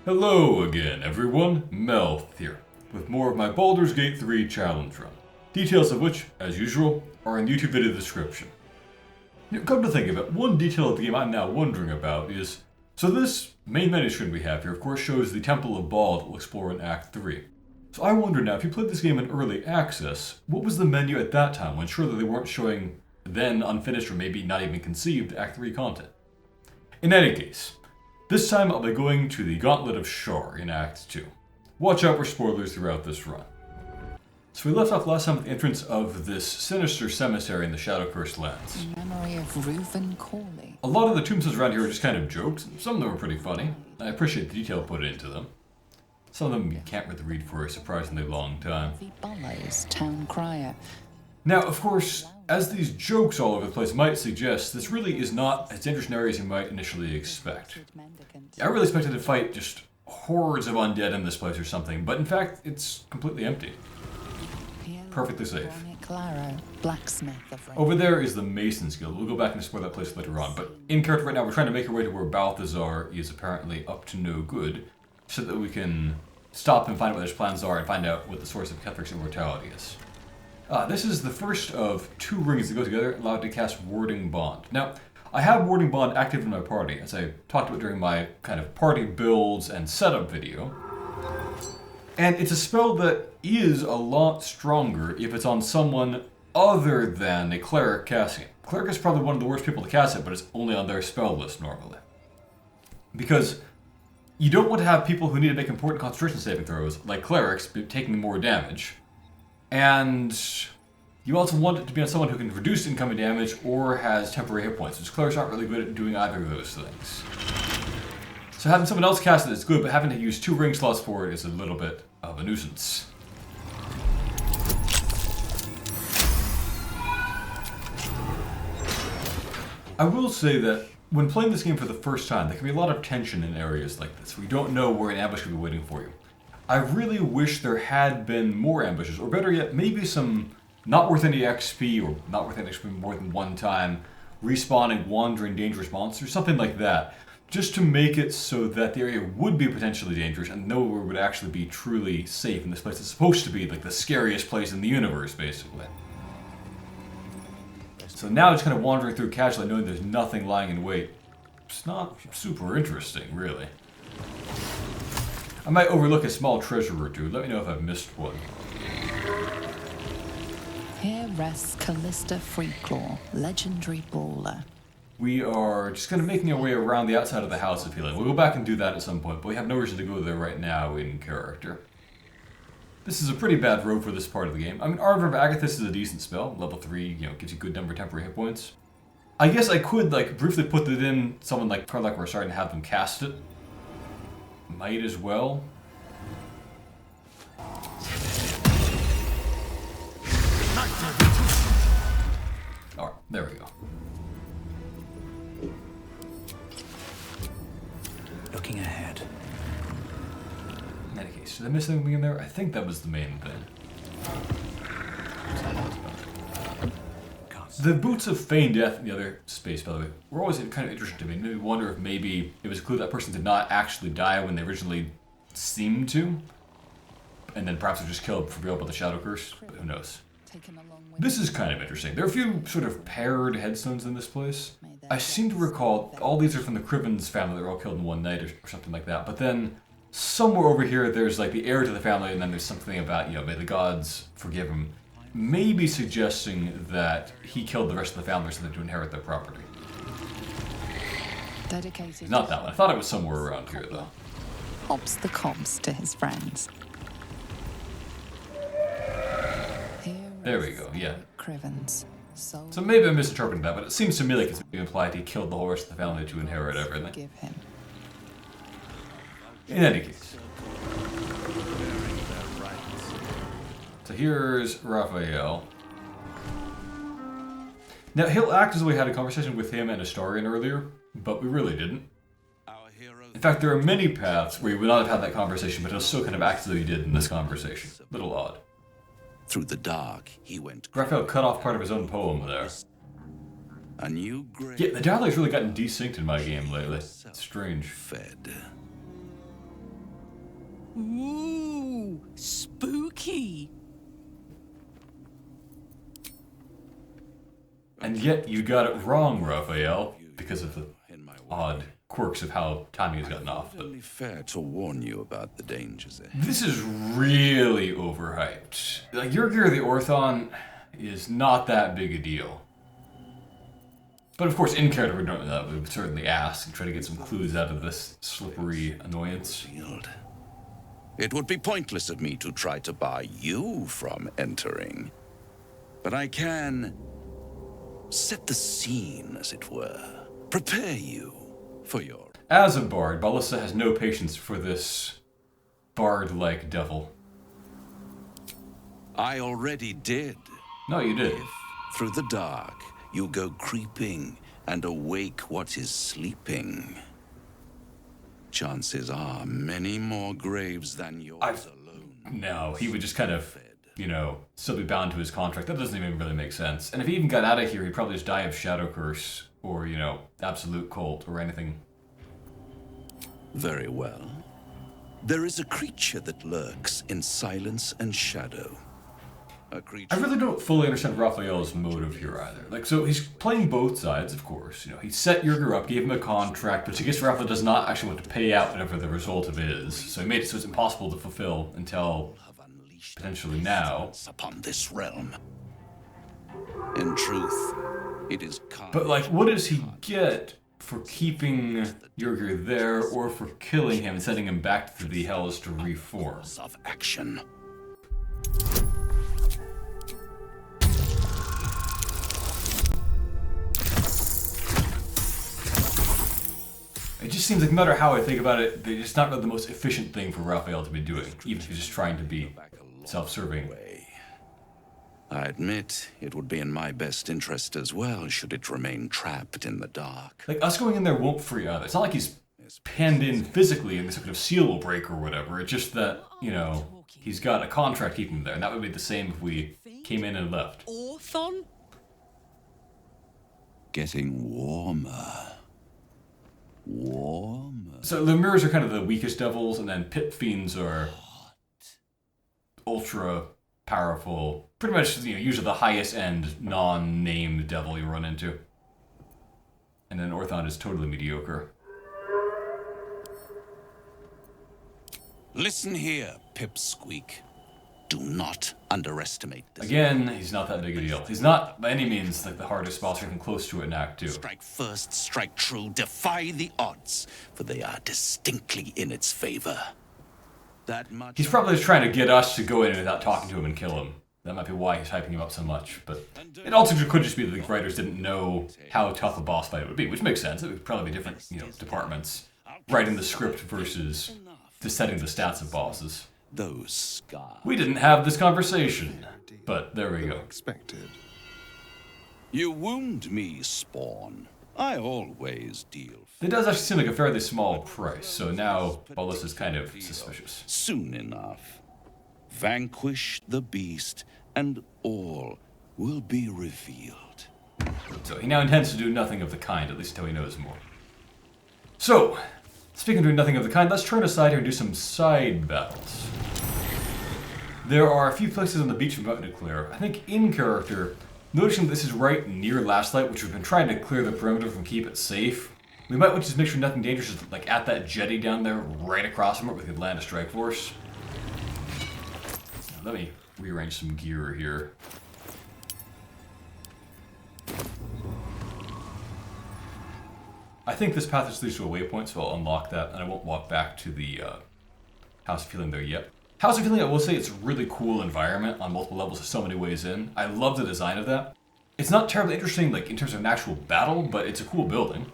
Hello again, everyone. Melth here, with more of my Baldur's Gate 3 challenge run. Details of which, as usual, are in the YouTube video description. Come to think of it, one detail of the game I'm now wondering about is, so this main menu screen we have here, of course, shows the Temple of Baal that we'll explore in Act 3. So I wonder now, if you played this game in early access, what was the menu at that time when surely they weren't showing then unfinished or maybe not even conceived Act 3 content? In any case, this time I'll be going to the Gauntlet of Shar in Act 2. Watch out for spoilers throughout this run. So we left off last time with the entrance of this sinister cemetery in the Shadow-Cursed Lands. Memory of Reuven Corley. A lot of the tombstones around here are just kind of jokes. Some of them are pretty funny. I appreciate the detail put into them. Some of them you can't really read for a surprisingly long time. Bullows, town crier. Now, of course, as these jokes all over the place might suggest, this really is not as dangerous an area as you might initially expect. I really expected to fight just hordes of undead in this place or something, but in fact, it's completely empty. Perfectly safe. Over there is the Mason's Guild. We'll go back and explore that place later on, but in character right now, we're trying to make our way to where Balthazar is apparently up to no good, so that we can stop and find out what his plans are and find out what the source of Kethric's immortality is. This is the first of two rings that go together, allowed to cast Warding Bond. Now, I have Warding Bond active in my party, as I talked about during my kind of party builds and setup video. And it's a spell that is a lot stronger if it's on someone other than a cleric casting it. Cleric is probably one of the worst people to cast it, but it's only on their spell list normally. Because you don't want to have people who need to make important concentration saving throws, like clerics, taking more damage. And you also want it to be on someone who can reduce incoming damage or has temporary hit points, which clerics aren't really good at doing either of those things. So having someone else cast it is good, but having to use 2 ring slots for it is a little bit of a nuisance. I will say that when playing this game for the first time, there can be a lot of tension in areas like this, where you don't know where an ambush could be waiting for you. I really wish there had been more ambushes, or better yet, maybe some not worth any XP, or not worth any XP more than one time, respawning wandering dangerous monsters, something like that, just to make it so that the area would be potentially dangerous and nowhere would actually be truly safe in this place. It's supposed to be like the scariest place in the universe, basically. So now just kind of wandering through casually, knowing there's nothing lying in wait, it's not super interesting, really. I might overlook a small treasure or two. Let me know if I've missed one. Here rests Callista Freeclaw, legendary brawler. We are just kind of making our way around the outside of the House of Healing. We'll go back and do that at some point, but we have no reason to go there right now in character. This is a pretty bad road for this part of the game. I mean, Arbor of Agathis is a decent spell. Level 3, gives you a good number of temporary hit points. I guess I could, briefly put it in someone like Karlak we're starting to have them cast it. Might as well. Alright, there we go. Looking ahead. In any case, did I miss anything in there? I think that was the main thing. The Boots of Feigned Death in the other space, by the way, were always kind of interesting to me. Maybe wonder if maybe it was a clue that person did not actually die when they originally seemed to. And then perhaps they're just killed for real by the Shadow Curse. But who knows? This is kind of interesting. There are a few sort of paired headstones in this place. I seem to recall all these are from the Crivens family that were all killed in one night or something like that. But then somewhere over here there's like the heir to the family, and then there's something about, may the gods forgive him. Maybe suggesting that he killed the rest of the family so they to inherit their property. Dedicated. Not that one. I thought it was somewhere around here, though. Pops the cobs to his friends. There we go, yeah. Crivens. So maybe I misinterpreted that, but it seems to me like it's being implied he killed the whole rest of the family to inherit everything. Give him. In any case. So here's Raphael. Now, he'll act as though we had a conversation with him and Astarion earlier, but we really didn't. In fact, there are many paths where you would not have had that conversation, but he'll still kind of act as though he did in this conversation. Little odd. Through the dark, he went. Raphael cut off part of his own poem there. A new grave. Yeah, the dialogue's really gotten desynced in my game lately. It's strange. Fed. Ooh, spooky. And yet you got it wrong, Raphael, because of the odd quirks of how timing has gotten off. But Only fair to warn you about the dangers ahead. this is really overhyped. Like, Yrgir the Orthon is not that big a deal. But of course, in character, we would certainly ask and try to get some clues out of this slippery annoyance. It would be pointless of me to try to bar you from entering. But I can set the scene, as it were. Prepare you for your... As a bard, Ballista has no patience for this bard-like devil. I already did. No, you did. If, through the dark, you go creeping and awake what is sleeping, chances are many more graves than yours alone. No, he would just kind of, you know, still be bound to his contract. That doesn't even really make sense. And if he even got out of here, he'd probably just die of Shadow Curse or, you know, Absolute Cult or anything. Very well. There is a creature that lurks in silence and shadow. A creature... I really don't fully understand Raphael's motive here either. Like, so he's playing both sides, of course. You know, he set Yrgir up, gave him a contract, but I guess Raphael does not actually want to pay out whatever the result of it is. So he made it so it's impossible to fulfill until potentially now. Upon this realm. In truth, it is... But, like, what does he get for keeping Yrgir there or for killing him and sending him back to the Hells to reform? Of action. It just seems like no matter how I think about it, it's just not really the most efficient thing for Raphael to be doing, even if he's just trying to be self-serving. I admit it would be in my best interest as well should it remain trapped in the dark. Like, us going in there won't free either. It's not like he's penned in physically and some kind of seal will break or whatever. It's just that, you know, he's got a contract keeping him there, and that would be the same if we came in and left. Orthon? Getting warmer. Warmer. So the mirrors are kind of the weakest devils, and then pit fiends are ultra powerful. Pretty much, you know, usually the highest end non-named devil you run into. And then Orthon is totally mediocre. Listen here, Pipsqueak. Do not underestimate this. Again, he's not that big a deal. He's not, by any means, like the hardest boss or even close to it in Act 2. Strike first, strike true, defy the odds, for they are distinctly in its favor. That much... He's probably just trying to get us to go in without talking to him and kill him. That might be why he's hyping him up so much, but it also could just be that the writers didn't know how tough a boss fight it would be, which makes sense. It would probably be different, you know, departments writing the script versus just setting the stats of bosses. Those scars. We didn't have this conversation, but there we go. Expected. You wound me, Spawn. I always deal. It does actually seem like a fairly small price, so now Ballista's kind of suspicious. Soon enough. Vanquish the beast, and all will be revealed. So he now intends to do nothing of the kind, at least until he knows more. So, speaking of doing nothing of the kind, let's turn aside here and do some side battles. There are a few places on the beach we're about to clear. I think in character, noticing this is right near Last Light, which we've been trying to clear the perimeter from, keep it safe. We might want to just make sure nothing dangerous is like at that jetty down there, right across from it with the Atlanta Strike Force. Let me rearrange some gear here. I think this path just leads to a waypoint, so I'll unlock that, and I won't walk back to the House of Healing there yet. House of Healing, I will say, it's a really cool environment on multiple levels, so many ways in. I love the design of that. It's not terribly interesting, like, in terms of an actual battle, but it's a cool building.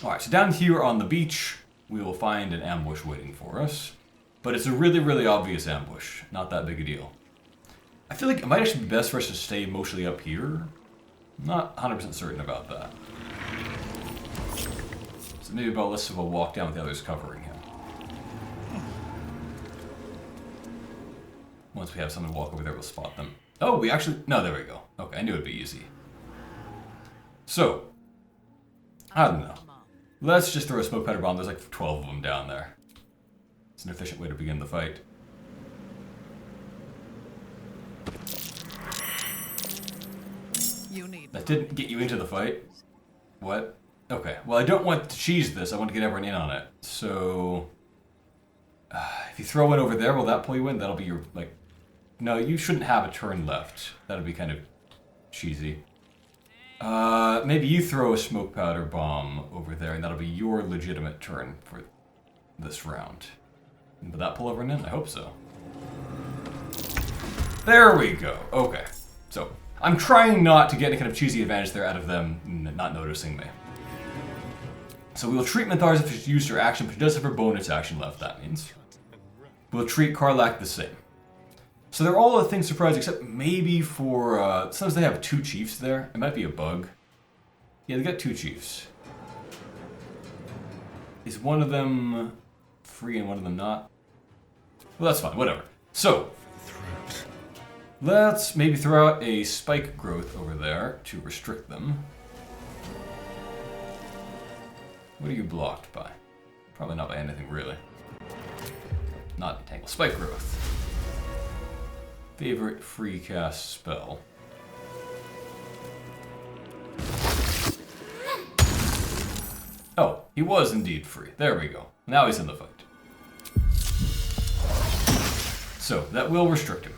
Alright, so down here on the beach, we will find an ambush waiting for us. But it's a really, really obvious ambush. Not that big a deal. I feel like it might actually be best for us to stay mostly up here. I'm not 100% certain about that. So maybe Ballista will walk down with the others covering him. Once we have someone walk over there, we'll spot them. Oh, we actually... No, there we go. Okay, I knew it'd be easy. So, I don't know. Let's just throw a smoke powder bomb. There's like 12 of them down there. It's an efficient way to begin the fight. You need That didn't get you into the fight. What? Okay. Well, I don't want to cheese this. I want to get everyone in on it. So, if you throw one over there, will that pull you in? That'll be your, like... No, you shouldn't have a turn left. That'll be kind of cheesy. Maybe you throw a smoke powder bomb over there, and that'll be your legitimate turn for this round. Will that pull everyone in? I hope so. There we go. Okay. So, I'm trying not to get any kind of cheesy advantage there out of them not noticing me. So we'll treat Minthars if she's used her action, but she does have her bonus action left, that means. We'll treat Karlak the same. So they're all a thing surprised, except maybe for, sometimes they have 2 chiefs there. It might be a bug. Yeah, they got 2 chiefs. Is one of them free and one of them not? Well, that's fine, whatever. So, let's maybe throw out a spike growth over there to restrict them. What are you blocked by? Probably not by anything, really. Not entangle. Spike growth. Favorite free cast spell. Oh, he was indeed free. There we go. Now he's in the fight. So, that will restrict him.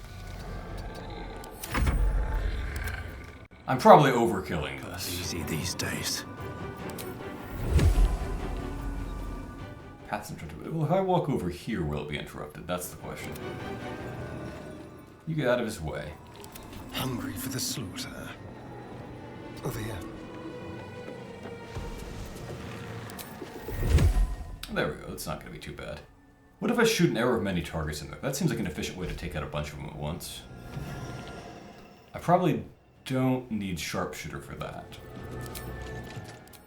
I'm probably overkilling this. Easy these days. Paths interrupted. Well, if I walk over here, will it be interrupted? That's the question. You get out of his way. Hungry for the slaughter. Over here. There we go. That's not going to be too bad. What if I shoot an arrow of many targets in there? That seems like an efficient way to take out a bunch of them at once. I probably don't need sharpshooter for that.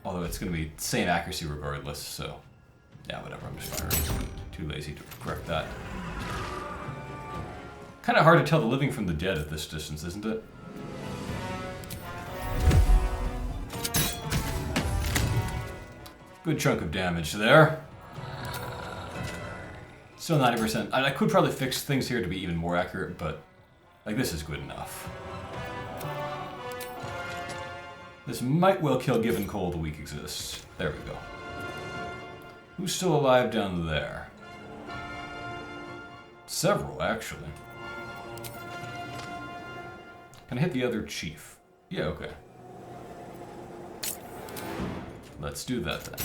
Although it's going to be same accuracy regardless, so... Yeah, whatever, I'm just firing. Too lazy to correct that. Kind of hard to tell the living from the dead at this distance, isn't it? Good chunk of damage there. Still 90%. I could probably fix things here to be even more accurate, but like this is good enough. This might well kill given Cold Weak exists. There we go. Who's still alive down there? Several, actually. Can I hit the other chief? Yeah, okay. Let's do that then.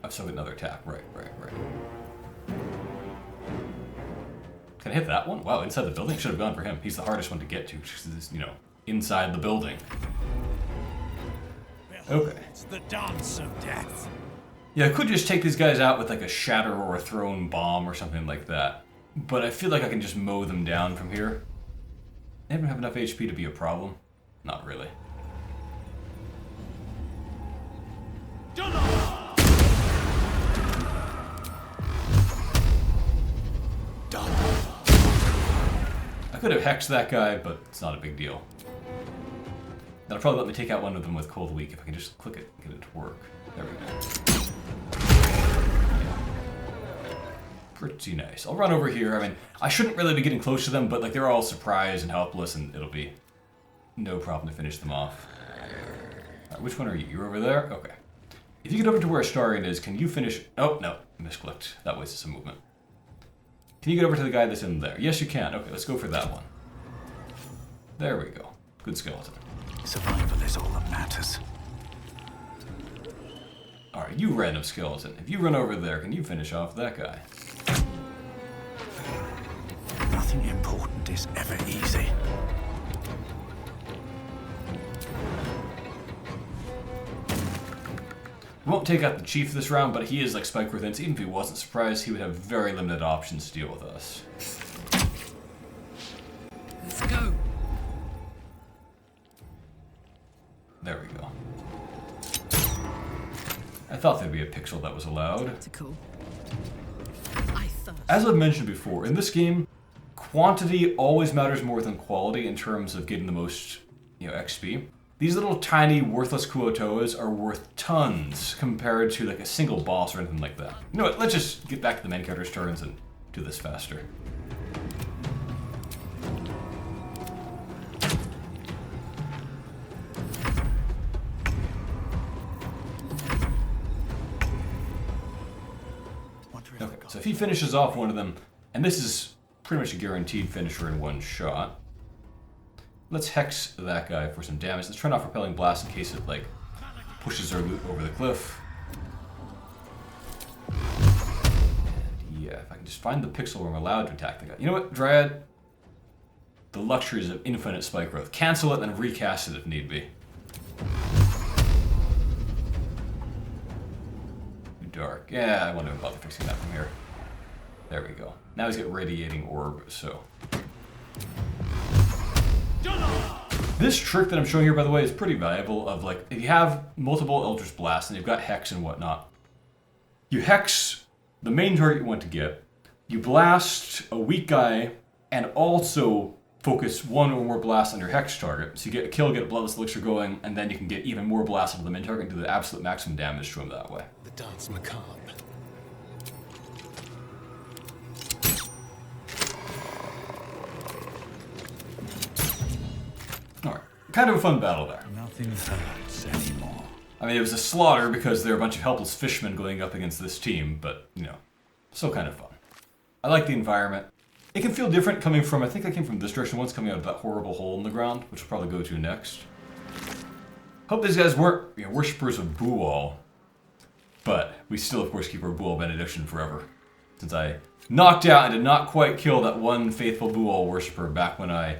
I've still got another attack. Right. Can I hit that one? Wow, inside the building? Should have gone for him. He's the hardest one to get to, because he's, you know, inside the building. Okay. It's the dance of death. Yeah, I could just take these guys out with like a shatter or a thrown bomb or something like that. But I feel like I can just mow them down from here. They don't have enough HP to be a problem. Not really. I could have hexed that guy, but it's not a big deal. That'll probably let me take out one of them with Cold Weak if I can just click it and get it to work. There we go. Pretty nice. I'll run over here. I mean, I shouldn't really be getting close to them, but like they're all surprised and helpless, and it'll be no problem to finish them off. Right, which one are you? You're over there? Okay. If you get over to where Astarion is, can you finish... Oh, no. Misclicked. That wasted some movement. Can you get over to the guy that's in there? Yes, you can. Okay, let's go for that one. There we go. Good skeleton. Survival is all that matters. Alright, you random skeleton. If you run over there, can you finish off that guy? Nothing important is ever easy. We won't take out the chief this round, but he is like Spike within. Even if he wasn't surprised, he would have very limited options to deal with us. Let's go. There we go. I thought there'd be a pixel that was allowed. Cool. I thirst. As I've mentioned before, in this game, quantity always matters more than quality in terms of getting the most, XP. These little tiny worthless Kuo-Toas are worth tons compared to like a single boss or anything like that. You know what, let's just get back to the main character's turns and do this faster. Okay, so if he finishes off one of them, and this is pretty much a guaranteed finisher in one shot. Let's hex that guy for some damage. Let's turn off repelling blast in case it like pushes our loot over the cliff. And yeah, if I can just find the pixel where I'm allowed to attack the guy. You know what, Dryad? The luxuries of infinite spike growth. Cancel it and then recast it if need be. Too dark. Yeah, I won't even bother fixing that from here. There we go. Now he's got radiating orb, so. This trick that I'm showing here, by the way, is pretty valuable. Of like, if you have multiple Eldritch Blasts and you've got Hex and whatnot, you Hex the main target you want to get, you blast a weak guy, and also focus one or more blasts on your Hex target. So you get a kill, get a Bloodless Elixir going, and then you can get even more blasts onto the main target and do the absolute maximum damage to him that way. The dance macabre. Alright, kind of a fun battle there. Nothing hurts anymore. I mean, it was a slaughter because there are a bunch of helpless fishermen going up against this team, but, you know, still kind of fun. I like the environment. It can feel different coming from, I think I came from this direction once, coming out of that horrible hole in the ground, which we'll probably go to next. Hope these guys weren't, you know, worshippers of Buol, but we still, of course, keep our Buol benediction forever. Since I knocked out and did not quite kill that one faithful Buol worshipper back when I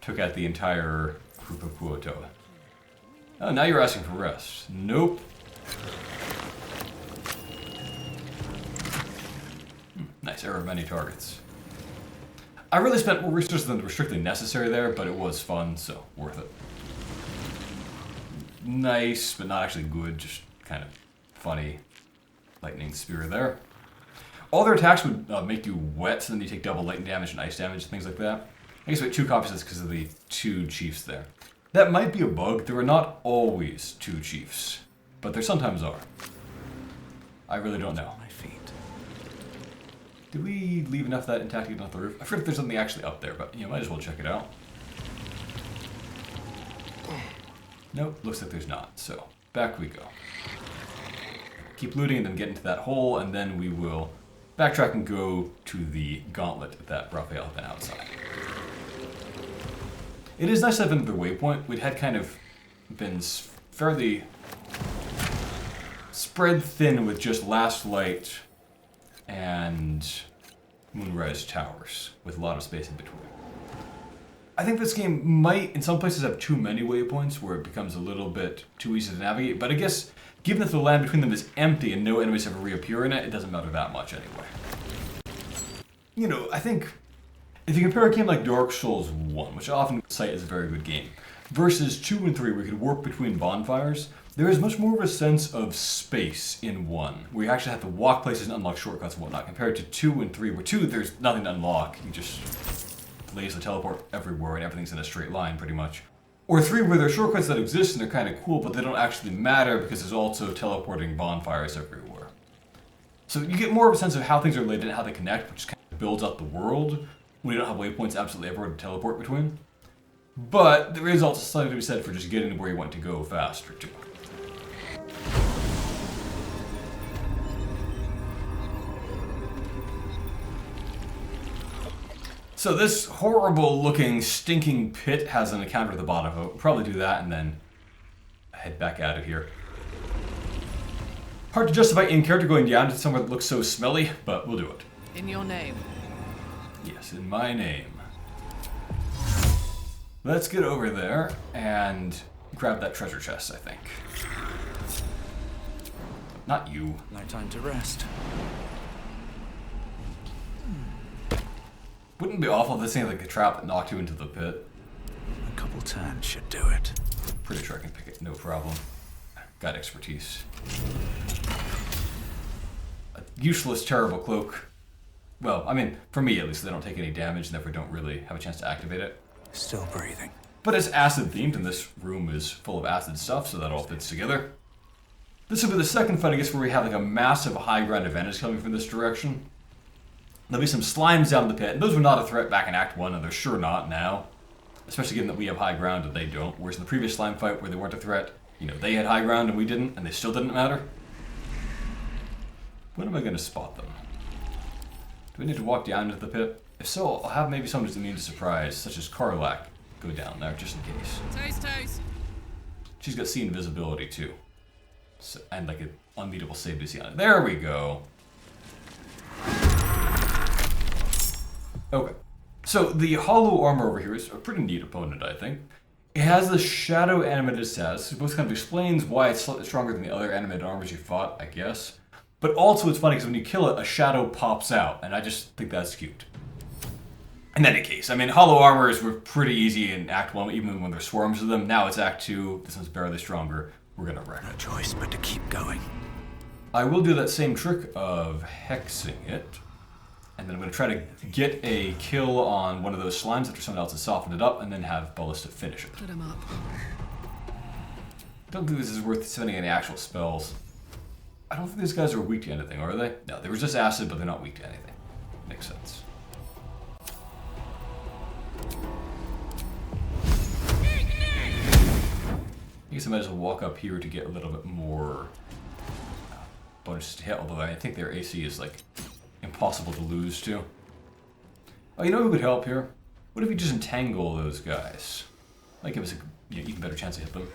took out the entire group of Kuo-Toa. Oh, now you're asking for rest. Nope. Nice, error of many targets. I really spent more resources than were strictly necessary there, but it was fun, so worth it. Nice, but not actually good, just kind of funny lightning spear there. All their attacks would make you wet, so then you take double lightning damage and ice damage and things like that. I guess we had 2 copies of this because of the 2 chiefs there. That might be a bug. There are not always 2 chiefs, but there sometimes are. I really don't know. My feet. Did we leave enough of that intact to get off the roof? I forget if there's something actually up there, but you know, might as well check it out. Nope, looks like there's not. So, back we go. Keep looting and then get into that hole, and then we will backtrack and go to the gauntlet that Raphael had been outside. It is nice to have another waypoint. We'd had kind of been fairly spread thin with just Last Light and Moonrise Towers, with a lot of space in between. I think this game might, in some places, have too many waypoints where it becomes a little bit too easy to navigate, but I guess, given that the land between them is empty and no enemies ever reappear in it, it doesn't matter that much anyway. You know, I think if you compare a game like Dark Souls 1, which I often cite as a very good game, versus 2 and 3 where you could warp between bonfires, there is much more of a sense of space in 1, where you actually have to walk places and unlock shortcuts and whatnot, compared to 2 and 3, where 2, there's nothing to unlock. You just laser teleport everywhere and everything's in a straight line, pretty much. Or 3, where there are shortcuts that exist and they're kind of cool, but they don't actually matter because there's also teleporting bonfires everywhere. So you get more of a sense of how things are related and how they connect, which kind of builds out the world, when you don't have waypoints absolutely everywhere to teleport between. But there is also something to be said for just getting where you want to go faster, too. So this horrible-looking, stinking pit has an encounter at the bottom of it. We'll probably do that and then head back out of here. Hard to justify in-character going down to somewhere that looks so smelly, but we'll do it. In your name. Yes, in my name. Let's get over there and grab that treasure chest, I think. Not you. No time to rest. Wouldn't it be awful if this thing like a trap that knocked you into the pit? A couple turns should do it. Pretty sure I can pick it, no problem. Got expertise. A useless, terrible cloak. Well, I mean, for me at least, they don't take any damage and therefore don't really have a chance to activate it. Still breathing. But it's acid themed, and this room is full of acid stuff, so that all fits together. This will be the second fight, I guess, where we have like a massive high ground advantage coming from this direction. There'll be some slimes down in the pit, and those were not a threat back in Act 1, and they're sure not now. Especially given that we have high ground and they don't, whereas in the previous slime fight where they weren't a threat, you know, they had high ground and we didn't, and they still didn't matter. When am I going to spot them? Do we need to walk down into the pit? If so, I'll have maybe someone who's immune to surprise, such as Karlak, go down there, just in case. Toast. She's got sea invisibility too. So, and like an unbeatable save to see on it. There we go. Okay. So the hollow armor over here is a pretty neat opponent, I think. It has the shadow animated status, which kind of explains why it's slightly stronger than the other animated armors you fought, I guess. But also it's funny because when you kill it, a shadow pops out, and I just think that's cute. In any case, I mean, hollow armors were pretty easy in Act 1, even when there's swarms of them. Now it's Act 2, this one's barely stronger. We're gonna wreck it. No choice but to keep going. I will do that same trick of hexing it. And then I'm going to try to get a kill on one of those slimes after someone else has softened it up, and then have Ballista finish it. Put him up. Don't think this is worth spending any actual spells. I don't think these guys are weak to anything, are they? No, they were just acid, but they're not weak to anything. Makes sense. I guess I might as well walk up here to get a little bit more bonuses to hit, although I think their AC is like impossible to lose to. Oh, you know who could help here? What if you just entangle those guys? Might give us a even better chance to hit them.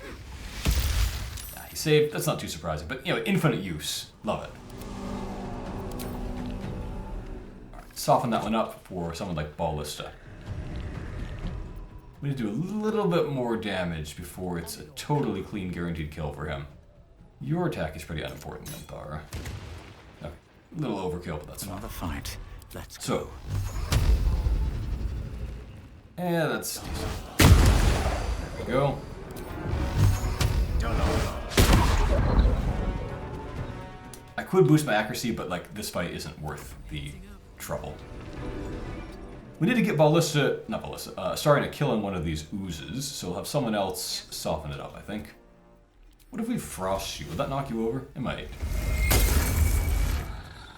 He saved. That's not too surprising, but you know, infinite use. Love it. All right, soften that one up for someone like Ballista. We need to do a little bit more damage before it's a totally clean, guaranteed kill for him. Your attack is pretty unimportant, Menthara. Okay, a little overkill, but that's fine. Another fight. Let's go. So, yeah, that's decent. There we go. I could boost my accuracy, but like this fight isn't worth the trouble. We need to get starting to kill in one of these oozes, so we'll have someone else soften it up, I think. What if we frost you? Would that knock you over? It might.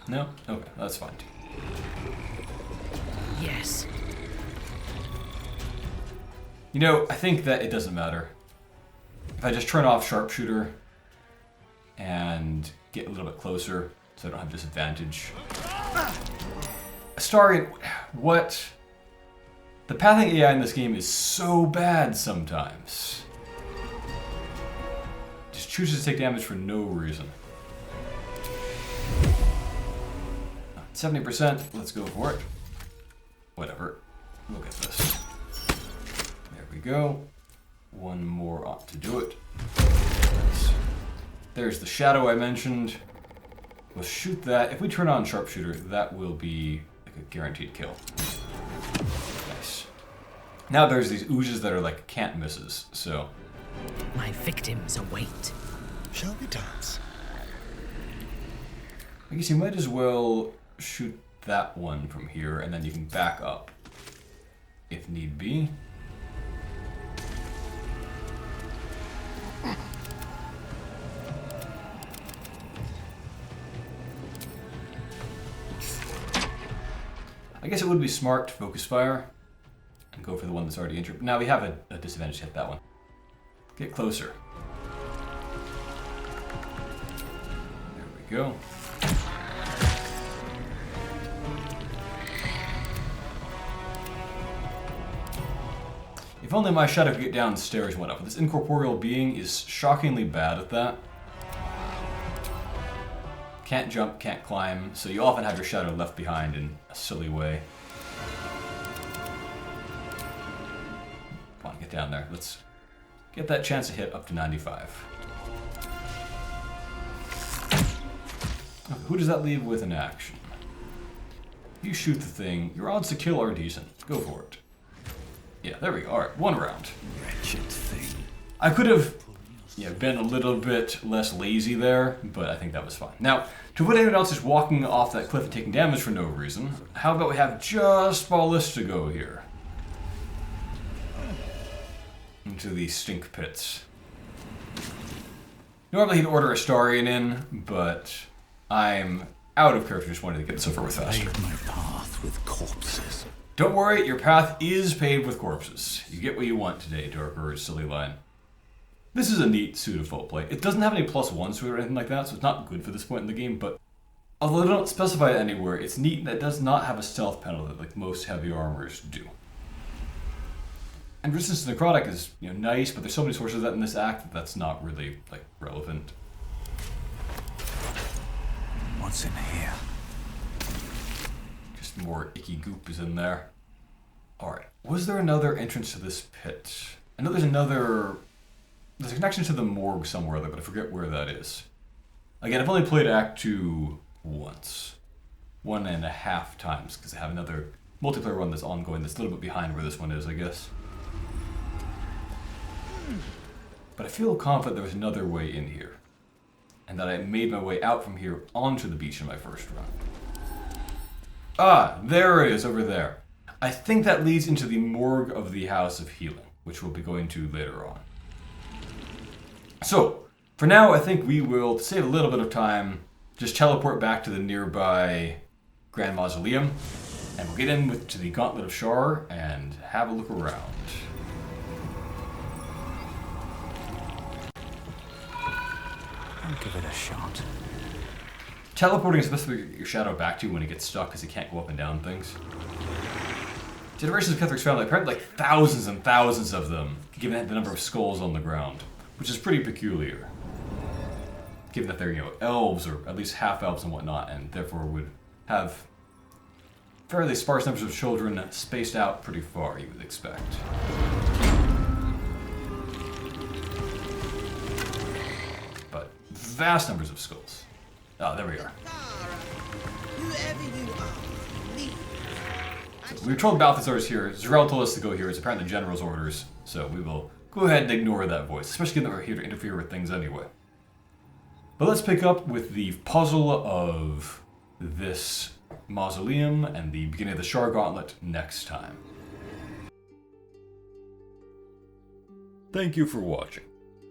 No? Okay, that's fine too. Yes. You know, I think that it doesn't matter. If I just turn off Sharpshooter and get a little bit closer so I don't have disadvantage. Astarion, what? The pathing AI in this game is so bad sometimes. Just chooses to take damage for no reason. 70%, let's go for it. Whatever, we'll get this. There we go. One more ought to do it. Nice. There's the shadow I mentioned. We'll shoot that. If we turn on Sharpshooter, that will be like a guaranteed kill. Nice. Now there's these oozes that are like can't misses, so. My victims await. Shall we dance? I guess you might as well shoot that one from here, and then you can back up if need be. I guess it would be smart to focus fire and go for the one that's already injured. Now we have a disadvantage to hit that one. Get closer. There we go. If only my shadow could get down the stairs and went up. This incorporeal being is shockingly bad at that. Can't jump, can't climb, so you often have your shadow left behind in a silly way. Come on, get down there. Let's get that chance to hit up to 95. Okay, who does that leave with an action? You shoot the thing. Your odds to kill are decent. Go for it. Yeah, there we go. Alright, one round. Wretched thing. I could have been a little bit less lazy there, but I think that was fine. Now, to avoid anyone else just walking off that cliff and taking damage for no reason, how about we have just Ballista go here? into the stink pits. Normally he'd order a Starian in, but I'm out of character, just wanted to get this over with faster. Pave my path with corpses. Don't worry, your path is paved with corpses. You get what you want today, Dark Urge Silly Line. This is a neat suit of full play. It doesn't have any +1s to it or anything like that, so it's not good for this point in the game, but although they don't specify it anywhere, it's neat that it does not have a stealth penalty like most heavy armors do. And resistance to necrotic is, nice, but there's so many sources of that in this act that that's not really, relevant. What's in here? Just more icky goop is in there. Alright, was there another entrance to this pit? I know there's a connection to the morgue somewhere, but I forget where that is. Again, I've only played Act 2 once. 1.5 times, because I have another multiplayer one that's ongoing that's a little bit behind where this one is, I guess. But I feel confident there was another way in here. And that I made my way out from here onto the beach in my first run. Ah, there it is, over there. I think that leads into the morgue of the House of Healing, which we'll be going to later on. So, for now, I think we will, to save a little bit of time, just teleport back to the nearby Grand Mausoleum, and we'll get to the Gauntlet of Shar and have a look around. I'll give it a shot. Teleporting is supposed to get your shadow back to you when it gets stuck because it can't go up and down things. Generations of Kethric's found apparently thousands and thousands of them, given the number of skulls on the ground, which is pretty peculiar. Given that they're, elves, or at least half-elves and whatnot, and therefore would have fairly sparse numbers of children spaced out pretty far, you would expect. But vast numbers of skulls. Ah, there we are. So we were told Balthazar's here. Zerel told us to go here. It's apparently the General's orders, so we will go ahead and ignore that voice, especially given that we're here to interfere with things anyway. But let's pick up with the puzzle of this mausoleum and the beginning of the Shar Gauntlet next time. Thank you for watching,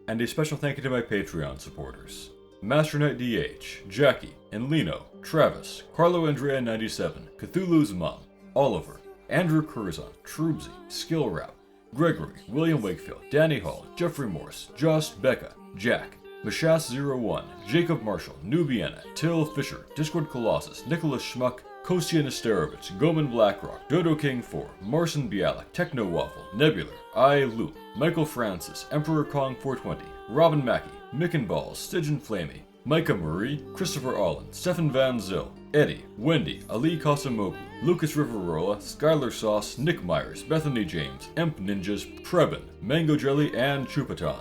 and a special thank you to my Patreon supporters. Master Knight DH, Jackie, and Lino, Travis, Carlo Andrea 97, Cthulhu's Mom, Oliver, Andrew Curzon, Trubsy, Skill Rap, Gregory, William Wakefield, Danny Hall, Jeffrey Morse, Joss, Becca, Jack, Mashas01, Jacob Marshall, Nubiana, Till Fisher, Discord Colossus, Nicholas Schmuck, Kostya Nesterovich, Goman Blackrock, Dodo King 4, Marcin Bialek, Techno Waffle, Nebular, I Loop, Michael Francis, Emperor Kong 420, Robin Mackey, Micken Balls, Stygian Flamey, Micah Murray, Christopher Allen, Stefan Van Zyl, Eddie, Wendy, Ali Kasamoku, Lucas Riverola, Skylar Sauce, Nick Myers, Bethany James, Emp Ninjas, Prebin, Mango Jelly, and Chupaton.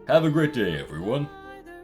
Have a great day, everyone.